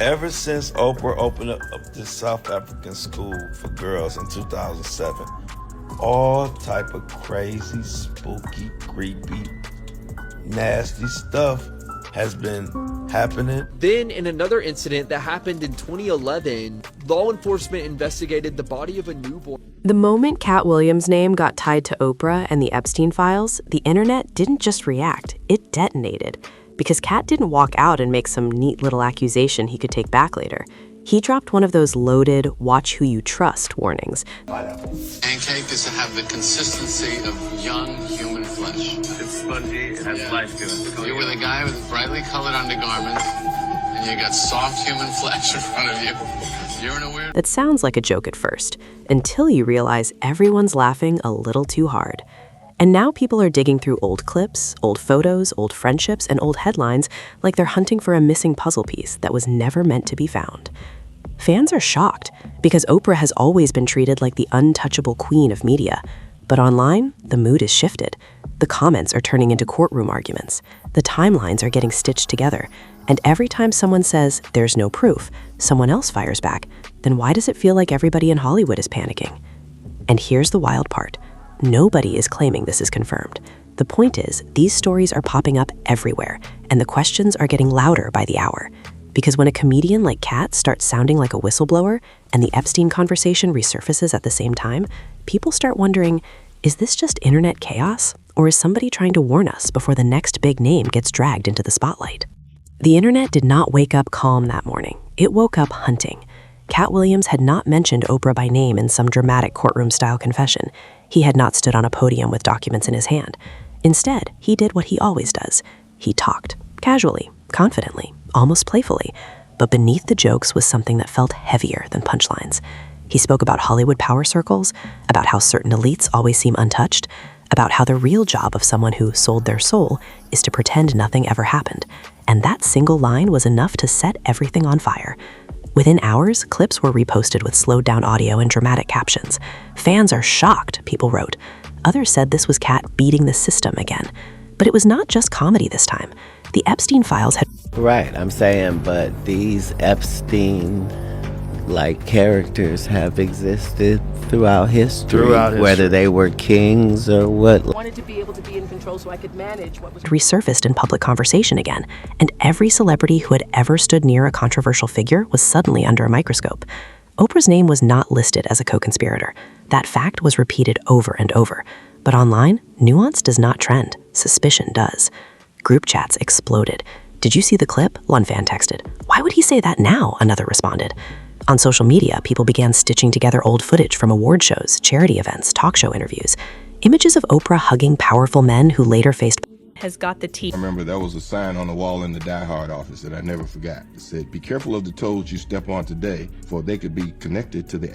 Ever since Oprah opened up this South African school for girls in 2007, all type of crazy, spooky, creepy, nasty stuff has been happening. Then, in another incident that happened in 2011, law enforcement investigated the body of a newborn. The moment Katt Williams' name got tied to Oprah and the Epstein files, the internet didn't just react, it detonated. Because Katt didn't walk out and make some neat little accusation he could take back later. He dropped one of those loaded, watch who you trust warnings. Pancake is to have the consistency of young human flesh. It's spongy, it has life to it. You're with a guy with brightly colored undergarments, and you got soft human flesh in front of you. You're in a weird... That sounds like a joke at first, until you realize everyone's laughing a little too hard. And now people are digging through old clips, old photos, old friendships, and old headlines like they're hunting for a missing puzzle piece that was never meant to be found. Fans are shocked because Oprah has always been treated like the untouchable queen of media. But online, the mood is shifted. The comments are turning into courtroom arguments. The timelines are getting stitched together. And every time someone says, there's no proof, someone else fires back. Then why does it feel like everybody in Hollywood is panicking? And here's the wild part. Nobody is claiming this is confirmed. The point is, these stories are popping up everywhere, and the questions are getting louder by the hour. Because when a comedian like Katt starts sounding like a whistleblower, and the Epstein conversation resurfaces at the same time, people start wondering, is this just internet chaos? Or is somebody trying to warn us before the next big name gets dragged into the spotlight? The internet did not wake up calm that morning. It woke up hunting. Katt Williams had not mentioned Oprah by name in some dramatic courtroom-style confession. He had not stood on a podium with documents in his hand. Instead, he did what he always does. He talked, casually, confidently, almost playfully. But beneath the jokes was something that felt heavier than punchlines. He spoke about Hollywood power circles, about how certain elites always seem untouched, about how the real job of someone who sold their soul is to pretend nothing ever happened. And that single line was enough to set everything on fire. Within hours, clips were reposted with slowed-down audio and dramatic captions. Fans are shocked, people wrote. Others said this was Katt beating the system again. But it was not just comedy this time. The Epstein files had... Right, I'm saying, but these Epstein-like characters have existed throughout history, whether they were kings or what. I wanted to be able to be in control so I could manage what was... resurfaced in public conversation again, and every celebrity who had ever stood near a controversial figure was suddenly under a microscope. Oprah's name was not listed as a co-conspirator. That fact was repeated over and over. But online, nuance does not trend. Suspicion does. Group chats exploded. Did you see the clip? One fan texted. Why would he say that now? Another responded. On social media, people began stitching together old footage from award shows, charity events, talk show interviews. Images of Oprah hugging powerful men who later faced... has got the tea. I remember there was a sign on the wall in the Die Hard office that I never forgot. It said, be careful of the toes you step on today, for they could be connected to the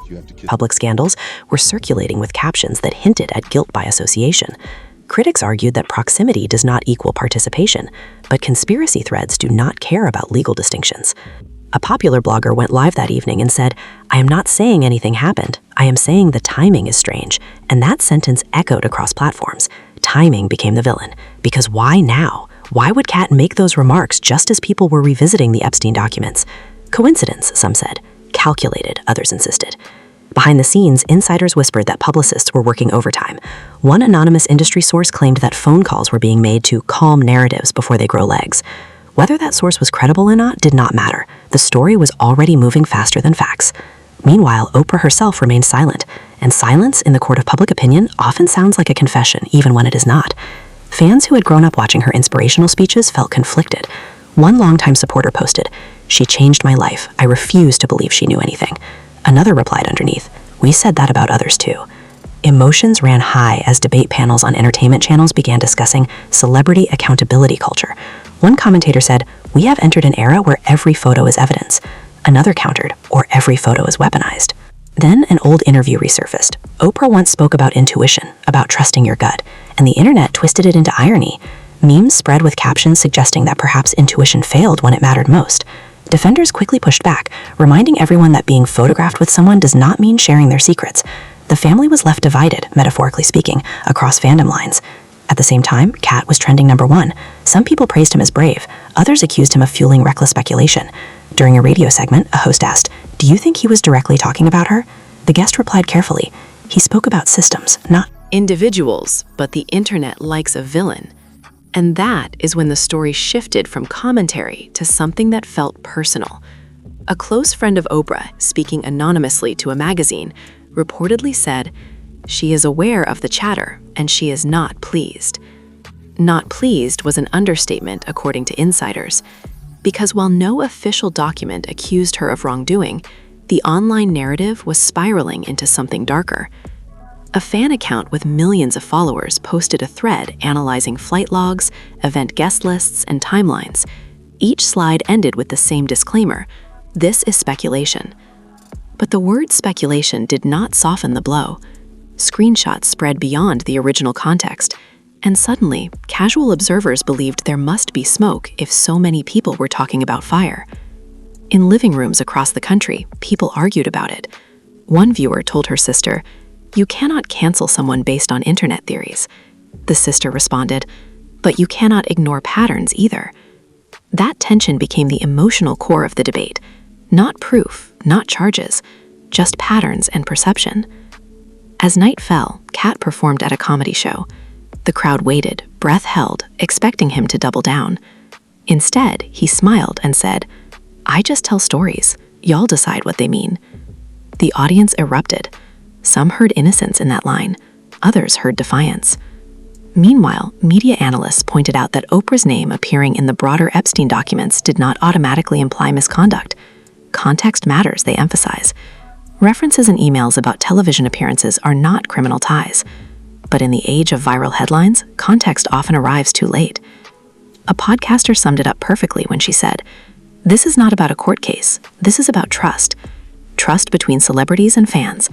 you have to kiss. Public scandals were circulating with captions that hinted at guilt by association. Critics argued that proximity does not equal participation, but conspiracy threads do not care about legal distinctions. A popular blogger went live that evening and said, I am not saying anything happened. I am saying the timing is strange. And that sentence echoed across platforms. Timing became the villain. Because why now? Why would Katt make those remarks just as people were revisiting the Epstein documents? Coincidence, some said. Calculated, others insisted. Behind the scenes, insiders whispered that publicists were working overtime. One anonymous industry source claimed that phone calls were being made to calm narratives before they grow legs. Whether that source was credible or not did not matter. The story was already moving faster than facts. Meanwhile, Oprah herself remained silent, and silence in the court of public opinion often sounds like a confession, even when it is not. Fans who had grown up watching her inspirational speeches felt conflicted. One longtime supporter posted, "She changed my life. I refuse to believe she knew anything." Another replied underneath, "We said that about others too." Emotions ran high as debate panels on entertainment channels began discussing celebrity accountability culture. One commentator said, "We have entered an era where every photo is evidence." Another countered, "Or every photo is weaponized." Then an old interview resurfaced. Oprah once spoke about intuition, about trusting your gut, and the internet twisted it into irony. Memes spread with captions suggesting that perhaps intuition failed when it mattered most. Defenders quickly pushed back, reminding everyone that being photographed with someone does not mean sharing their secrets. The family was left divided, metaphorically speaking, across fandom lines. At the same time, Katt was trending #1. Some people praised him as brave, others accused him of fueling reckless speculation. During a radio segment, a host asked, "Do you think he was directly talking about her?" The guest replied carefully, "He spoke about systems, not individuals, but the internet likes a villain." And that is when the story shifted from commentary to something that felt personal. A close friend of Oprah, speaking anonymously to a magazine, reportedly said, "She is aware of the chatter, and she is not pleased." Not pleased was an understatement, according to insiders, because while no official document accused her of wrongdoing, the online narrative was spiraling into something darker. A fan account with millions of followers posted a thread analyzing flight logs, event guest lists, and timelines. Each slide ended with the same disclaimer: "This is speculation." But the word speculation did not soften the blow. Screenshots spread beyond the original context, and suddenly, casual observers believed there must be smoke if so many people were talking about fire. In living rooms across the country, people argued about it. One viewer told her sister, "You cannot cancel someone based on internet theories." The sister responded, "But you cannot ignore patterns either." That tension became the emotional core of the debate. Not proof, not charges, just patterns and perception. As night fell, Katt performed at a comedy show. The crowd waited, breath held, expecting him to double down. Instead, he smiled and said, "I just tell stories. Y'all decide what they mean." The audience erupted. Some heard innocence in that line. Others heard defiance. Meanwhile, media analysts pointed out that Oprah's name appearing in the broader Epstein documents did not automatically imply misconduct. Context matters, they emphasize. References in emails about television appearances are not criminal ties. But in the age of viral headlines, context often arrives too late. A podcaster summed it up perfectly when she said, "This is not about a court case. This is about trust. Trust between celebrities and fans.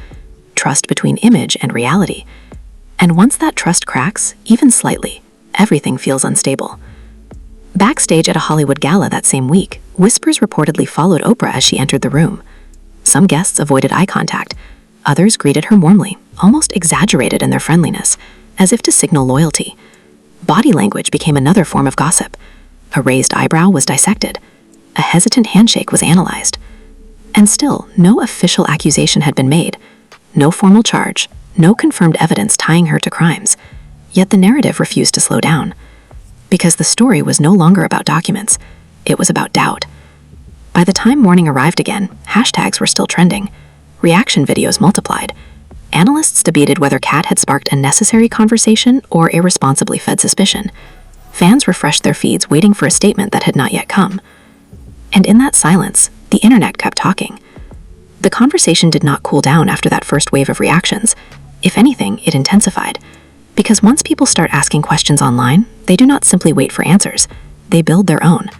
Trust between image and reality. And once that trust cracks, even slightly, everything feels unstable." Backstage at a Hollywood gala that same week, whispers reportedly followed Oprah as she entered the room. Some guests avoided eye contact. Others greeted her warmly, almost exaggerated in their friendliness, as if to signal loyalty. Body language became another form of gossip. A raised eyebrow was dissected. A hesitant handshake was analyzed. And still, no official accusation had been made. No formal charge, no confirmed evidence tying her to crimes. Yet the narrative refused to slow down. Because the story was no longer about documents. It was about doubt. By the time morning arrived again, hashtags were still trending. Reaction videos multiplied. Analysts debated whether Katt had sparked a necessary conversation or irresponsibly fed suspicion. Fans refreshed their feeds waiting for a statement that had not yet come. And in that silence, the internet kept talking. The conversation did not cool down after that first wave of reactions. If anything, it intensified. Because once people start asking questions online, they do not simply wait for answers. They build their own.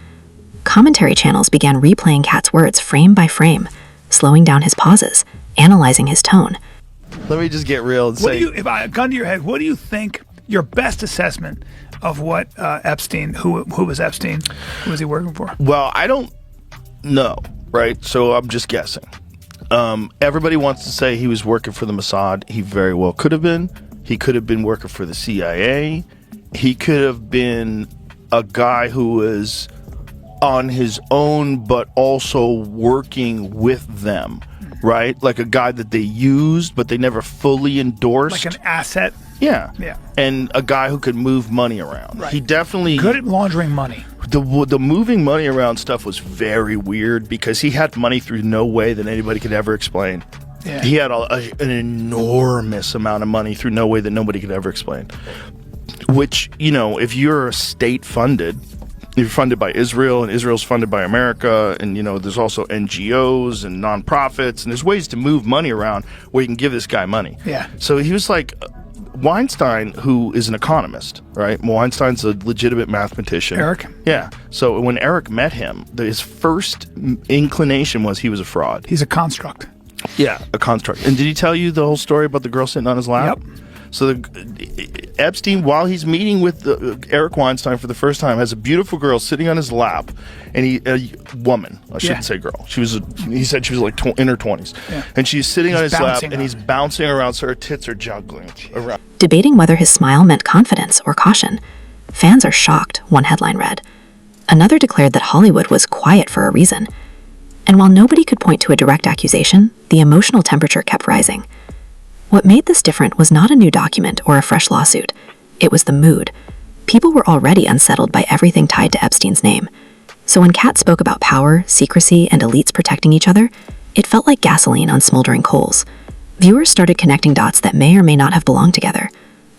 Commentary channels began replaying Katt's words frame by frame, slowing down his pauses, analyzing his tone. Let me just get real and say, if I gun to your head, what do you think your best assessment of what Epstein, who was Epstein, who was he working for? Well, I don't know, right? So I'm just guessing. Everybody wants to say he was working for the Mossad. He very well could have been. He could have been working for the CIA. He could have been a guy who was on his own, but also working with them, right? Like a guy that they used, but they never fully endorsed. Like an asset. Yeah. Yeah. And a guy who could move money around. Right. He definitely... Good at laundering money. The moving money around stuff was very weird because he had money through no way that anybody could ever explain. Yeah. He had an enormous amount of money through no way that nobody could ever explain. Which, you know, if you're state-funded, you're funded by Israel, and Israel's funded by America, and, you know, there's also NGOs and nonprofits, and there's ways to move money around where you can give this guy money. Yeah. So he was like... Weinstein, who is an economist, right? Weinstein's a legitimate mathematician. Eric? Yeah. So when Eric met him, his first inclination was he was a fraud. He's a construct. Yeah, a construct. And did he tell you the whole story about the girl sitting on his lap? Yep. So Epstein, while he's meeting with Eric Weinstein for the first time, has a beautiful girl sitting on his lap, and a woman. I shouldn't say girl. He said she was like in her 20s, and she's sitting on his lap, and he's bouncing around, so her tits are juggling around. Debating whether his smile meant confidence or caution. Fans are shocked, one headline read. Another declared that Hollywood was quiet for a reason. And while nobody could point to a direct accusation, the emotional temperature kept rising. What made this different was not a new document or a fresh lawsuit. It was the mood. People were already unsettled by everything tied to Epstein's name. So when Katt spoke about power, secrecy, and elites protecting each other, it felt like gasoline on smoldering coals. Viewers started connecting dots that may or may not have belonged together.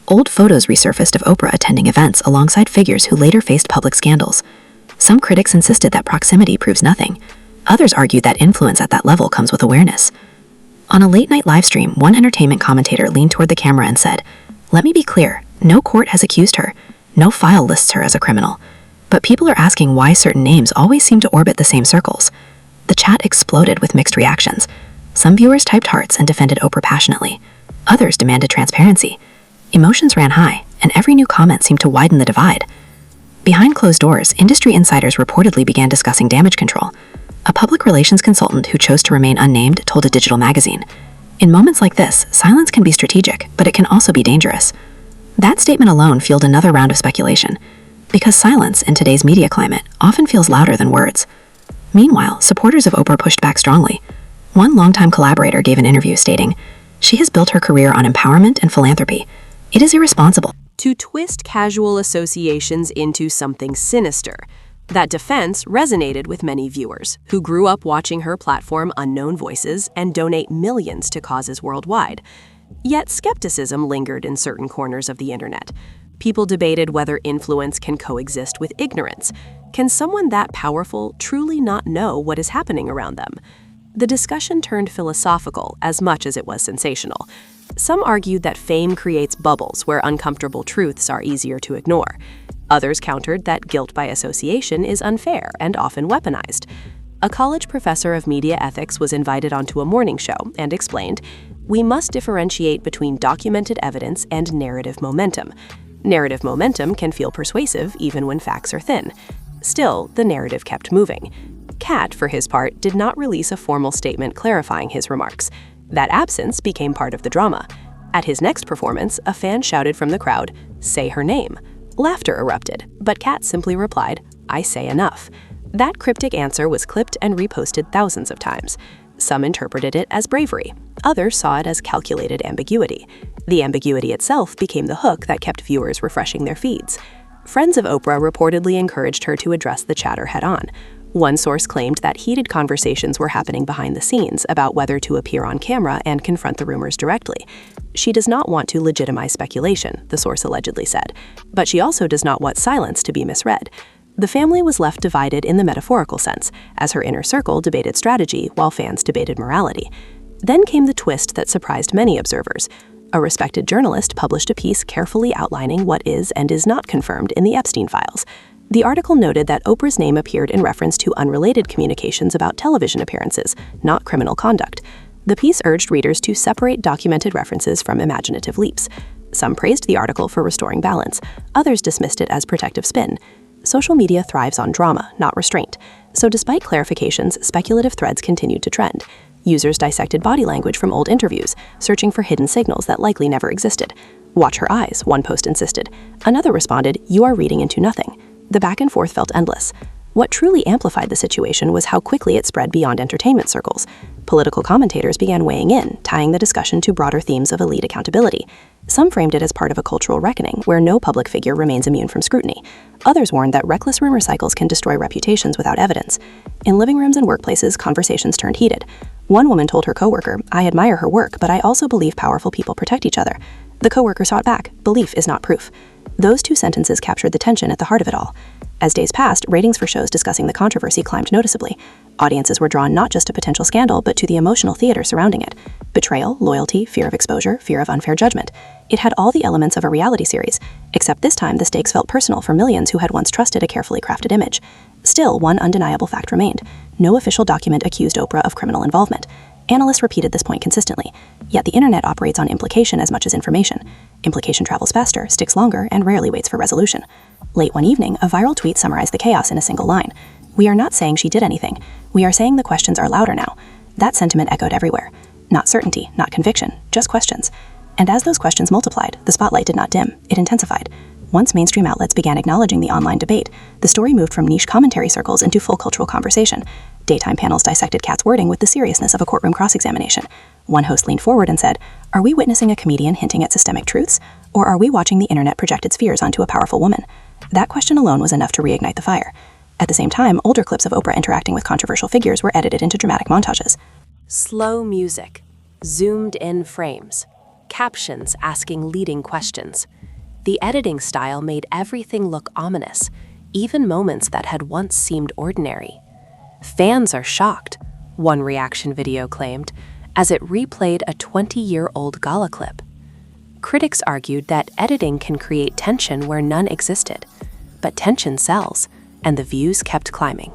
Old photos resurfaced of Oprah attending events alongside figures who later faced public scandals. Some critics insisted that proximity proves nothing. Others argued that influence at that level comes with awareness. On a late-night livestream, one entertainment commentator leaned toward the camera and said, "Let me be clear, no court has accused her. No file lists her as a criminal. But people are asking why certain names always seem to orbit the same circles." The chat exploded with mixed reactions. Some viewers typed hearts and defended Oprah passionately. Others demanded transparency. Emotions ran high, and every new comment seemed to widen the divide. Behind closed doors, industry insiders reportedly began discussing damage control. A public relations consultant who chose to remain unnamed told a digital magazine, "In moments like this, silence can be strategic, but it can also be dangerous." That statement alone fueled another round of speculation, because silence in today's media climate often feels louder than words. Meanwhile, supporters of Oprah pushed back strongly. One longtime collaborator gave an interview stating, "She has built her career on empowerment and philanthropy. It is irresponsible to twist casual associations into something sinister." That defense resonated with many viewers who grew up watching her platform Unknown Voices and donate millions to causes worldwide. Yet skepticism lingered in certain corners of the internet. People debated whether influence can coexist with ignorance. Can someone that powerful truly not know what is happening around them? The discussion turned philosophical as much as it was sensational. Some argued that fame creates bubbles where uncomfortable truths are easier to ignore. Others countered that guilt by association is unfair and often weaponized. A college professor of media ethics was invited onto a morning show and explained, "We must differentiate between documented evidence and narrative momentum. Narrative momentum can feel persuasive even when facts are thin." Still, the narrative kept moving. Katt, for his part, did not release a formal statement clarifying his remarks. That absence became part of the drama. At his next performance, a fan shouted from the crowd, "Say her name." Laughter erupted, but Katt simply replied, "I say enough." That cryptic answer was clipped and reposted thousands of times. Some interpreted it as bravery. Others saw it as calculated ambiguity. The ambiguity itself became the hook that kept viewers refreshing their feeds. Friends of Oprah reportedly encouraged her to address the chatter head-on. One source claimed that heated conversations were happening behind the scenes about whether to appear on camera and confront the rumors directly. "She does not want to legitimize speculation," the source allegedly said, "but she also does not want silence to be misread." The family was left divided in the metaphorical sense, as her inner circle debated strategy while fans debated morality. Then came the twist that surprised many observers. A respected journalist published a piece carefully outlining what is and is not confirmed in the Epstein files. The article noted that Oprah's name appeared in reference to unrelated communications about television appearances, not criminal conduct. The piece urged readers to separate documented references from imaginative leaps. Some praised the article for restoring balance. Others dismissed it as protective spin. Social media thrives on drama, not restraint. So despite clarifications, speculative threads continued to trend. Users dissected body language from old interviews, searching for hidden signals that likely never existed. "Watch her eyes," one post insisted. Another responded, "You are reading into nothing." The back and forth felt endless. What truly amplified the situation was how quickly it spread beyond entertainment circles. Political commentators began weighing in, tying the discussion to broader themes of elite accountability. Some framed it as part of a cultural reckoning, where no public figure remains immune from scrutiny. Others warned that reckless rumor cycles can destroy reputations without evidence. In living rooms and workplaces, conversations turned heated. One woman told her coworker, "I admire her work, but I also believe powerful people protect each other." The coworker shot back, "Belief is not proof." Those two sentences captured the tension at the heart of it all. As days passed, ratings for shows discussing the controversy climbed noticeably. Audiences were drawn not just to potential scandal, but to the emotional theater surrounding it. Betrayal, loyalty, fear of exposure, fear of unfair judgment. It had all the elements of a reality series, except this time the stakes felt personal for millions who had once trusted a carefully crafted image. Still, one undeniable fact remained. No official document accused Oprah of criminal involvement. Analysts repeated this point consistently. Yet the internet operates on implication as much as information. Implication travels faster, sticks longer, and rarely waits for resolution. Late one evening, a viral tweet summarized the chaos in a single line. "We are not saying she did anything. We are saying the questions are louder now." That sentiment echoed everywhere. Not certainty, not conviction, just questions. And as those questions multiplied, the spotlight did not dim, it intensified. Once mainstream outlets began acknowledging the online debate, the story moved from niche commentary circles into full cultural conversation. Daytime panels dissected Katt's wording with the seriousness of a courtroom cross-examination. One host leaned forward and said, "Are we witnessing a comedian hinting at systemic truths? Or are we watching the internet project its fears onto a powerful woman?" That question alone was enough to reignite the fire. At the same time, older clips of Oprah interacting with controversial figures were edited into dramatic montages. Slow music, zoomed-in frames, captions asking leading questions. The editing style made everything look ominous, even moments that had once seemed ordinary. "Fans are shocked," one reaction video claimed, as it replayed a 20-year-old gala clip. Critics argued that editing can create tension where none existed, but tension sells, and the views kept climbing.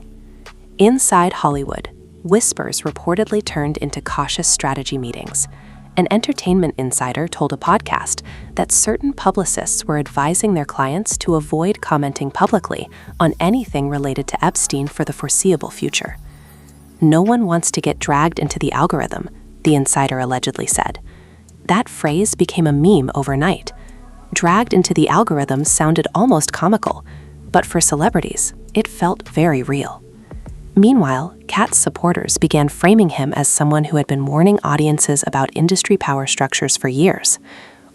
Inside Hollywood, whispers reportedly turned into cautious strategy meetings. An entertainment insider told a podcast that certain publicists were advising their clients to avoid commenting publicly on anything related to Epstein for the foreseeable future. "No one wants to get dragged into the algorithm," the insider allegedly said. That phrase became a meme overnight. Dragged into the algorithm sounded almost comical, but for celebrities, it felt very real. Meanwhile, Katt's supporters began framing him as someone who had been warning audiences about industry power structures for years.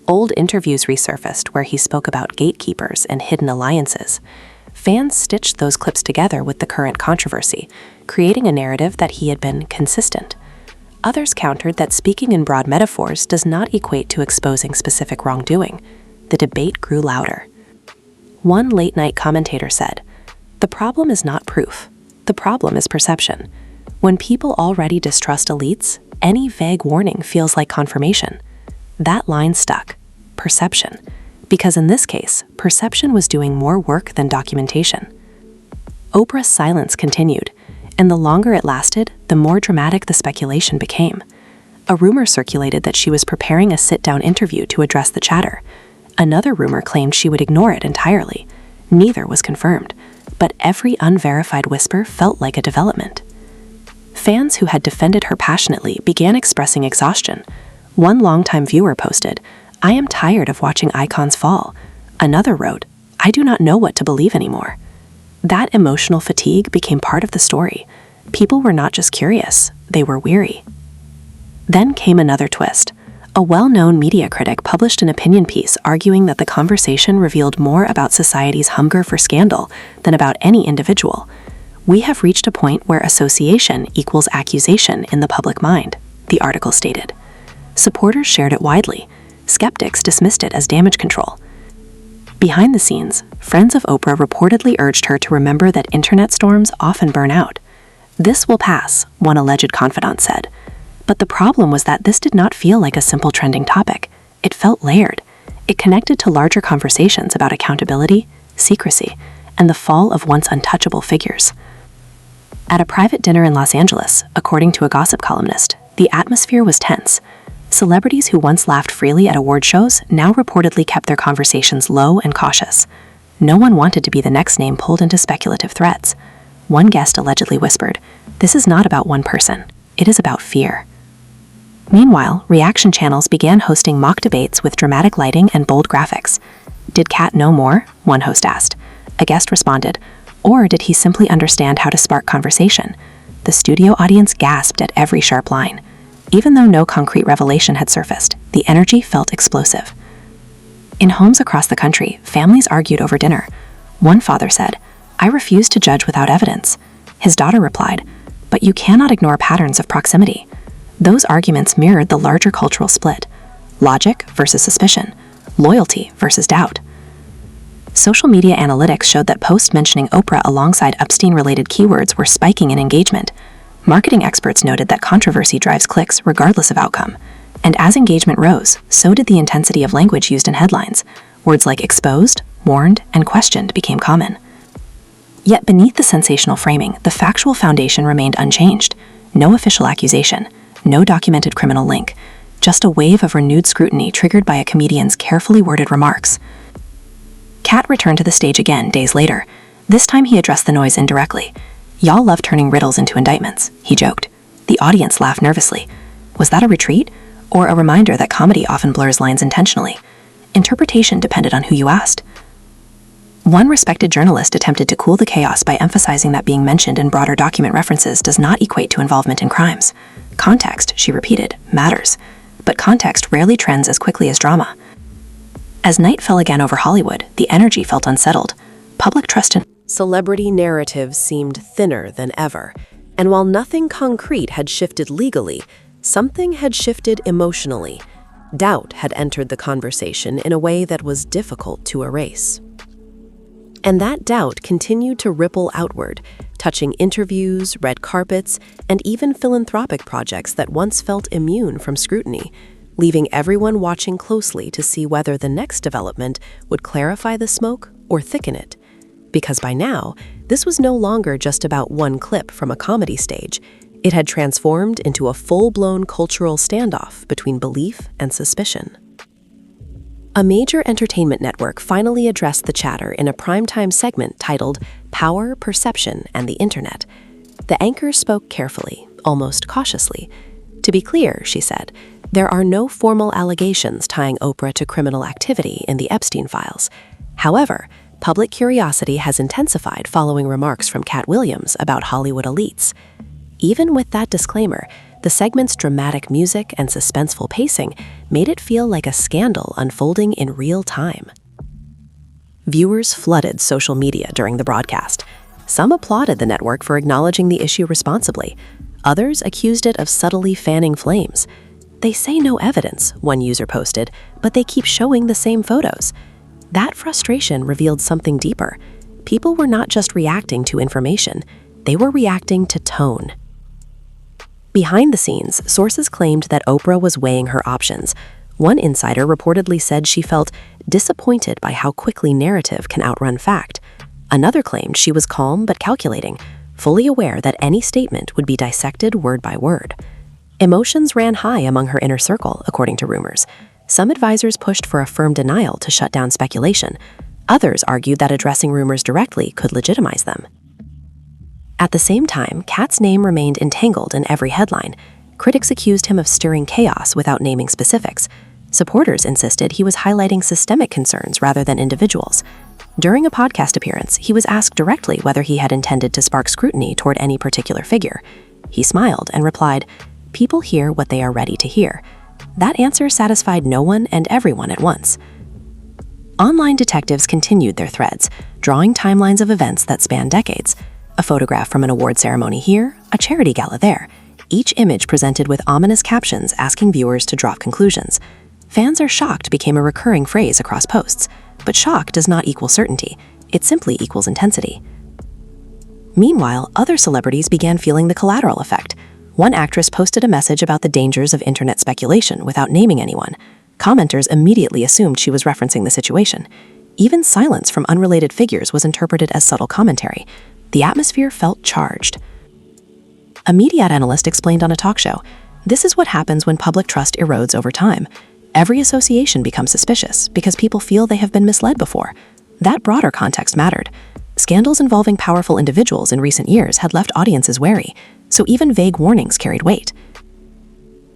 Old interviews resurfaced where he spoke about gatekeepers and hidden alliances. Fans stitched those clips together with the current controversy, creating a narrative that he had been consistent. Others countered that speaking in broad metaphors does not equate to exposing specific wrongdoing. The debate grew louder. One late-night commentator said, "The problem is not proof. The problem is perception. When people already distrust elites, any vague warning feels like confirmation." That line stuck. Perception. Because in this case, perception was doing more work than documentation. Oprah's silence continued, and the longer it lasted, the more dramatic the speculation became. A rumor circulated that she was preparing a sit-down interview to address the chatter. Another rumor claimed she would ignore it entirely. Neither was confirmed, but every unverified whisper felt like a development. Fans who had defended her passionately began expressing exhaustion. One longtime viewer posted, "I am tired of watching icons fall." Another wrote, "I do not know what to believe anymore." That emotional fatigue became part of the story. People were not just curious, they were weary. Then came another twist. A well-known media critic published an opinion piece arguing that the conversation revealed more about society's hunger for scandal than about any individual. "We have reached a point where association equals accusation in the public mind," the article stated. Supporters shared it widely. Skeptics dismissed it as damage control. Behind the scenes, friends of Oprah reportedly urged her to remember that internet storms often burn out. "This will pass," one alleged confidant said. But the problem was that this did not feel like a simple trending topic. It felt layered. It connected to larger conversations about accountability, secrecy, and the fall of once untouchable figures. At a private dinner in Los Angeles, according to a gossip columnist, the atmosphere was tense. Celebrities who once laughed freely at award shows now reportedly kept their conversations low and cautious. No one wanted to be the next name pulled into speculative threads. One guest allegedly whispered, "This is not about one person. It is about fear." Meanwhile, reaction channels began hosting mock debates with dramatic lighting and bold graphics. "Did Katt know more?" one host asked. A guest responded, "Or did he simply understand how to spark conversation?" The studio audience gasped at every sharp line. Even though no concrete revelation had surfaced, the energy felt explosive. In homes across the country, families argued over dinner. One father said, "I refuse to judge without evidence." His daughter replied, "But you cannot ignore patterns of proximity." Those arguments mirrored the larger cultural split: logic versus suspicion, loyalty versus doubt. Social media analytics showed that posts mentioning Oprah alongside Epstein-related keywords were spiking in engagement. Marketing experts noted that controversy drives clicks regardless of outcome. And as engagement rose, so did the intensity of language used in headlines. Words like exposed, warned, and questioned became common. Yet beneath the sensational framing, the factual foundation remained unchanged. No official accusation, no documented criminal link, just a wave of renewed scrutiny triggered by a comedian's carefully worded remarks. Katt returned to the stage again days later. This time he addressed the noise indirectly. "Y'all love turning riddles into indictments," he joked. The audience laughed nervously. Was that a retreat? Or a reminder that comedy often blurs lines intentionally? Interpretation depended on who you asked. One respected journalist attempted to cool the chaos by emphasizing that being mentioned in broader document references does not equate to involvement in crimes. Context, she repeated, matters. But context rarely trends as quickly as drama. As night fell again over Hollywood, the energy felt unsettled. Public trust in Celebrity narratives seemed thinner than ever, and while nothing concrete had shifted legally, something had shifted emotionally. Doubt had entered the conversation in a way that was difficult to erase. And that doubt continued to ripple outward, touching interviews, red carpets, and even philanthropic projects that once felt immune from scrutiny, leaving everyone watching closely to see whether the next development would clarify the smoke or thicken it. Because by now, this was no longer just about one clip from a comedy stage. It had transformed into a full-blown cultural standoff between belief and suspicion. A major entertainment network finally addressed the chatter in a primetime segment titled Power, Perception, and the Internet. The anchor spoke carefully, almost cautiously. To be clear, she said, there are no formal allegations tying Oprah to criminal activity in the Epstein files. However, public curiosity has intensified following remarks from Katt about Hollywood elites. Even with that disclaimer, the segment's dramatic music and suspenseful pacing made it feel like a scandal unfolding in real time. Viewers flooded social media during the broadcast. Some applauded the network for acknowledging the issue responsibly. Others accused it of subtly fanning flames. They say no evidence, one user posted, but they keep showing the same photos. That frustration revealed something deeper. People were not just reacting to information, they were reacting to tone. Behind the scenes, sources claimed that Oprah was weighing her options. One insider reportedly said she felt disappointed by how quickly narrative can outrun fact. Another claimed she was calm but calculating, fully aware that any statement would be dissected word by word. Emotions ran high among her inner circle, according to rumors. Some advisors pushed for a firm denial to shut down speculation. Others argued that addressing rumors directly could legitimize them. At the same time, Katt's name remained entangled in every headline. Critics accused him of stirring chaos without naming specifics. Supporters insisted he was highlighting systemic concerns rather than individuals. During a podcast appearance, he was asked directly whether he had intended to spark scrutiny toward any particular figure. He smiled and replied, "People hear what they are ready to hear." That answer satisfied no one and everyone at once. Online detectives continued their threads, drawing timelines of events that span decades. A photograph from an award ceremony here, a charity gala there. Each image presented with ominous captions asking viewers to drop conclusions. "Fans are shocked" became a recurring phrase across posts. But shock does not equal certainty. It simply equals intensity. Meanwhile, other celebrities began feeling the collateral effect. One actress posted a message about the dangers of internet speculation without naming anyone. Commenters immediately assumed she was referencing the situation. Even silence from unrelated figures was interpreted as subtle commentary. The atmosphere felt charged. A media analyst explained on a talk show, "This is what happens when public trust erodes over time. Every association becomes suspicious because people feel they have been misled before." That broader context mattered. Scandals involving powerful individuals in recent years had left audiences wary, so even vague warnings carried weight.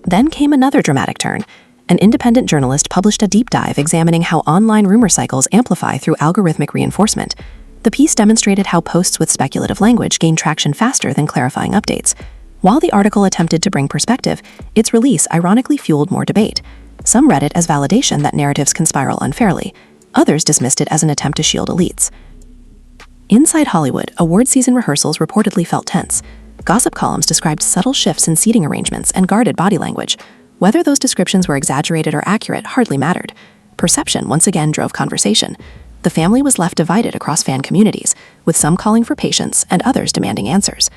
Then came another dramatic turn. An independent journalist published a deep dive examining how online rumor cycles amplify through algorithmic reinforcement. The piece demonstrated how posts with speculative language gain traction faster than clarifying updates. While the article attempted to bring perspective, its release ironically fueled more debate. Some read it as validation that narratives can spiral unfairly. Others dismissed it as an attempt to shield elites. Inside Hollywood, award season rehearsals reportedly felt tense. Gossip columns described subtle shifts in seating arrangements and guarded body language. Whether those descriptions were exaggerated or accurate hardly mattered. Perception once again drove conversation. The family was left divided across fan communities, with some calling for patience and others demanding answers.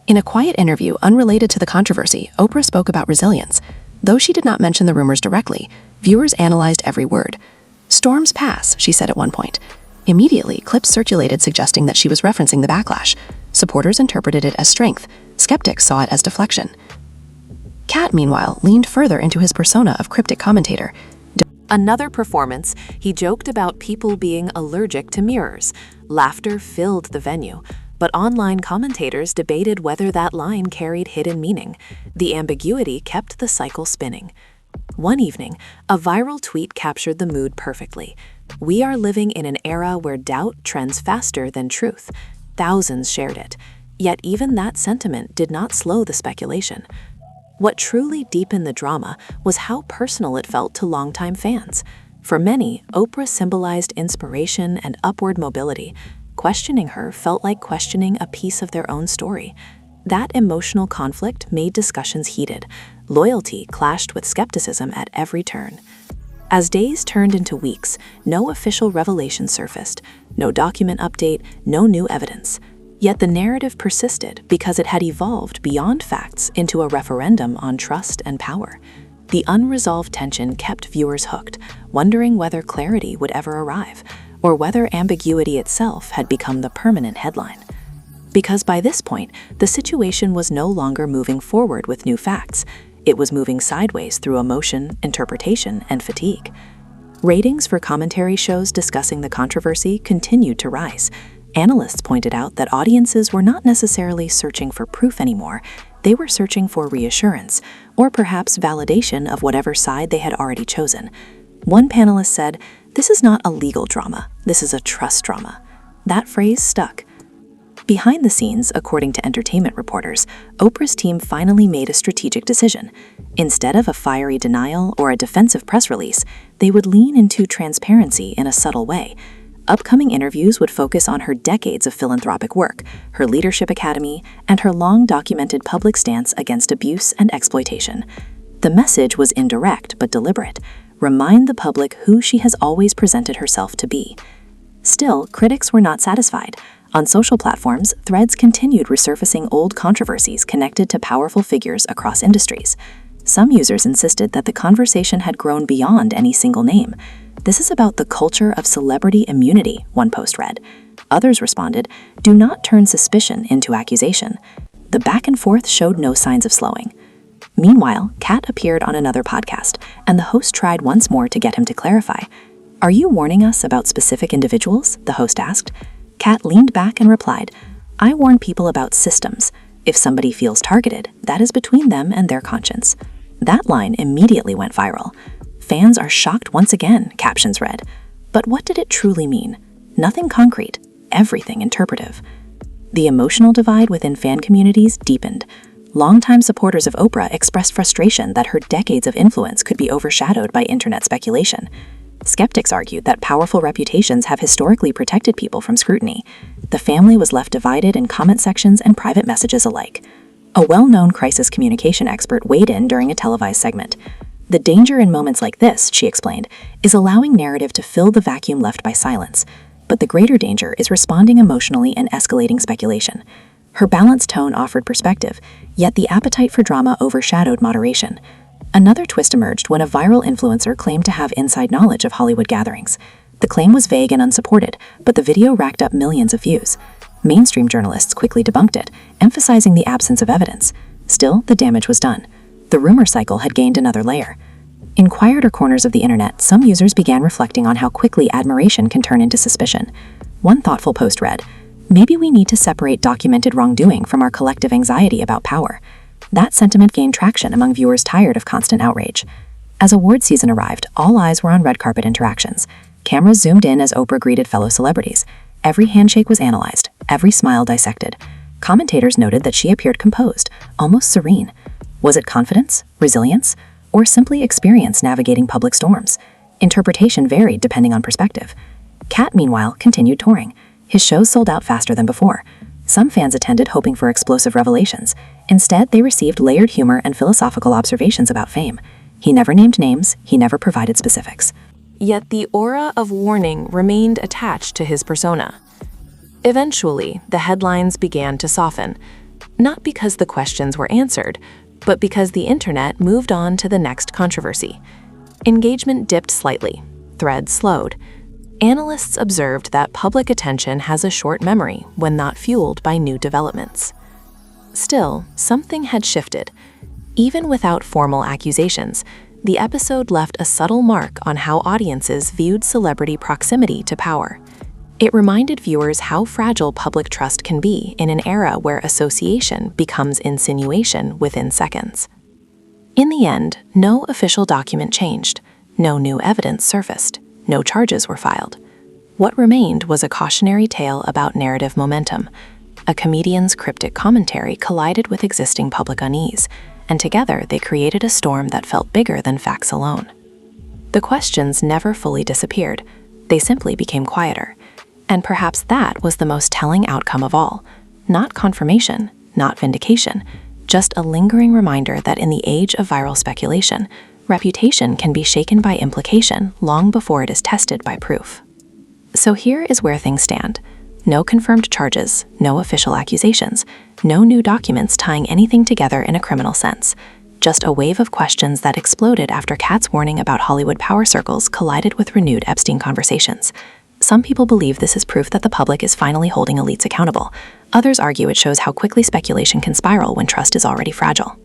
In a quiet interview unrelated to the controversy, Oprah spoke about resilience. Though she did not mention the rumors directly, viewers analyzed every word. "Storms pass," she said at one point. Immediately, clips circulated suggesting that she was referencing the backlash. Supporters interpreted it as strength. Skeptics saw it as deflection. Katt, meanwhile, leaned further into his persona of cryptic commentator. Another performance, he joked about people being allergic to mirrors. Laughter filled the venue, but online commentators debated whether that line carried hidden meaning. The ambiguity kept the cycle spinning. One evening, a viral tweet captured the mood perfectly. "We are living in an era where doubt trends faster than truth." Thousands shared it. Yet even that sentiment did not slow the speculation. What truly deepened the drama was how personal it felt to longtime fans. For many, Oprah symbolized inspiration and upward mobility. Questioning her felt like questioning a piece of their own story. That emotional conflict made discussions heated. Loyalty clashed with skepticism at every turn. As days turned into weeks, no official revelation surfaced, no document update, no new evidence. Yet the narrative persisted because it had evolved beyond facts into a referendum on trust and power. The unresolved tension kept viewers hooked, wondering whether clarity would ever arrive, or whether ambiguity itself had become the permanent headline. Because by this point, the situation was no longer moving forward with new facts. It was moving sideways through emotion, interpretation, and fatigue. Ratings for commentary shows discussing the controversy continued to rise. Analysts pointed out that audiences were not necessarily searching for proof anymore. They were searching for reassurance, or perhaps validation of whatever side they had already chosen. One panelist said, "This is not a legal drama, this is a trust drama." That phrase stuck. Behind the scenes, according to entertainment reporters, Oprah's team finally made a strategic decision. Instead of a fiery denial or a defensive press release, they would lean into transparency in a subtle way. Upcoming interviews would focus on her decades of philanthropic work, her leadership academy, and her long-documented public stance against abuse and exploitation. The message was indirect but deliberate. Remind the public who she has always presented herself to be. Still, critics were not satisfied. On social platforms, threads continued resurfacing old controversies connected to powerful figures across industries. Some users insisted that the conversation had grown beyond any single name. "This is about the culture of celebrity immunity," one post read. Others responded, "Do not turn suspicion into accusation." The back and forth showed no signs of slowing. Meanwhile, Katt appeared on another podcast, and the host tried once more to get him to clarify. "Are you warning us about specific individuals?" the host asked. Katt leaned back and replied, "I warn people about systems. If somebody feels targeted, that is between them and their conscience." That line immediately went viral. "Fans are shocked once again," captions read. But what did it truly mean? Nothing concrete, everything interpretive. The emotional divide within fan communities deepened. Longtime supporters of Oprah expressed frustration that her decades of influence could be overshadowed by internet speculation. Skeptics argued that powerful reputations have historically protected people from scrutiny. The family was left divided in comment sections and private messages alike. A well-known crisis communication expert weighed in during a televised segment. "The danger in moments like this," she explained, "is allowing narrative to fill the vacuum left by silence. But the greater danger is responding emotionally and escalating speculation." Her balanced tone offered perspective, yet the appetite for drama overshadowed moderation. Another twist emerged when a viral influencer claimed to have inside knowledge of Hollywood gatherings. The claim was vague and unsupported, but the video racked up millions of views. Mainstream journalists quickly debunked it, emphasizing the absence of evidence. Still, the damage was done. The rumor cycle had gained another layer. In quieter corners of the internet, some users began reflecting on how quickly admiration can turn into suspicion. One thoughtful post read, "Maybe we need to separate documented wrongdoing from our collective anxiety about power." That sentiment gained traction among viewers tired of constant outrage. As award season arrived, all eyes were on red carpet interactions. Cameras zoomed in as Oprah greeted fellow celebrities. Every handshake was analyzed, every smile dissected. Commentators noted that she appeared composed, almost serene. Was it confidence, resilience, or simply experience navigating public storms? Interpretation varied depending on perspective. Katt, meanwhile, continued touring. His shows sold out faster than before. Some fans attended hoping for explosive revelations. Instead, they received layered humor and philosophical observations about fame. He never named names, he never provided specifics. Yet the aura of warning remained attached to his persona. Eventually, the headlines began to soften, not because the questions were answered, but because the internet moved on to the next controversy. Engagement dipped slightly, threads slowed. Analysts observed that public attention has a short memory when not fueled by new developments. Still, something had shifted. Even without formal accusations, the episode left a subtle mark on how audiences viewed celebrity proximity to power. It reminded viewers how fragile public trust can be in an era where association becomes insinuation within seconds. In the end, no official document changed, no new evidence surfaced, no charges were filed. What remained was a cautionary tale about narrative momentum. A comedian's cryptic commentary collided with existing public unease, and together they created a storm that felt bigger than facts alone. The questions never fully disappeared. They simply became quieter. And perhaps that was the most telling outcome of all. Not confirmation, not vindication, just a lingering reminder that in the age of viral speculation, reputation can be shaken by implication long before it is tested by proof. So here is where things stand. No confirmed charges, no official accusations, no new documents tying anything together in a criminal sense. Just a wave of questions that exploded after Katt's warning about Hollywood power circles collided with renewed Epstein conversations. Some people believe this is proof that the public is finally holding elites accountable. Others argue it shows how quickly speculation can spiral when trust is already fragile.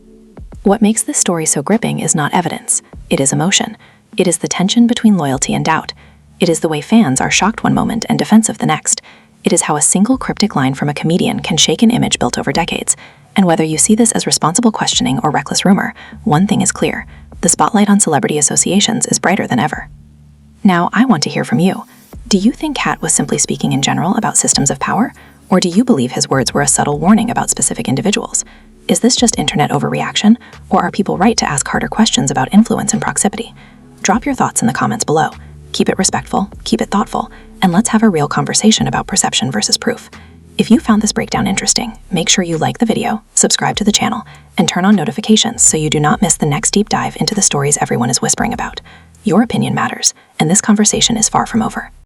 What makes this story so gripping is not evidence. It is emotion. It is the tension between loyalty and doubt. It is the way fans are shocked one moment and defensive the next. It is how a single cryptic line from a comedian can shake an image built over decades. And whether you see this as responsible questioning or reckless rumor, one thing is clear. The spotlight on celebrity associations is brighter than ever. Now, I want to hear from you. Do you think Katt was simply speaking in general about systems of power? Or do you believe his words were a subtle warning about specific individuals? Is this just internet overreaction? Or are people right to ask harder questions about influence and proximity? Drop your thoughts in the comments below. Keep it respectful, keep it thoughtful, and let's have a real conversation about perception versus proof. If you found this breakdown interesting, make sure you like the video, subscribe to the channel, and turn on notifications so you do not miss the next deep dive into the stories everyone is whispering about. Your opinion matters, and this conversation is far from over.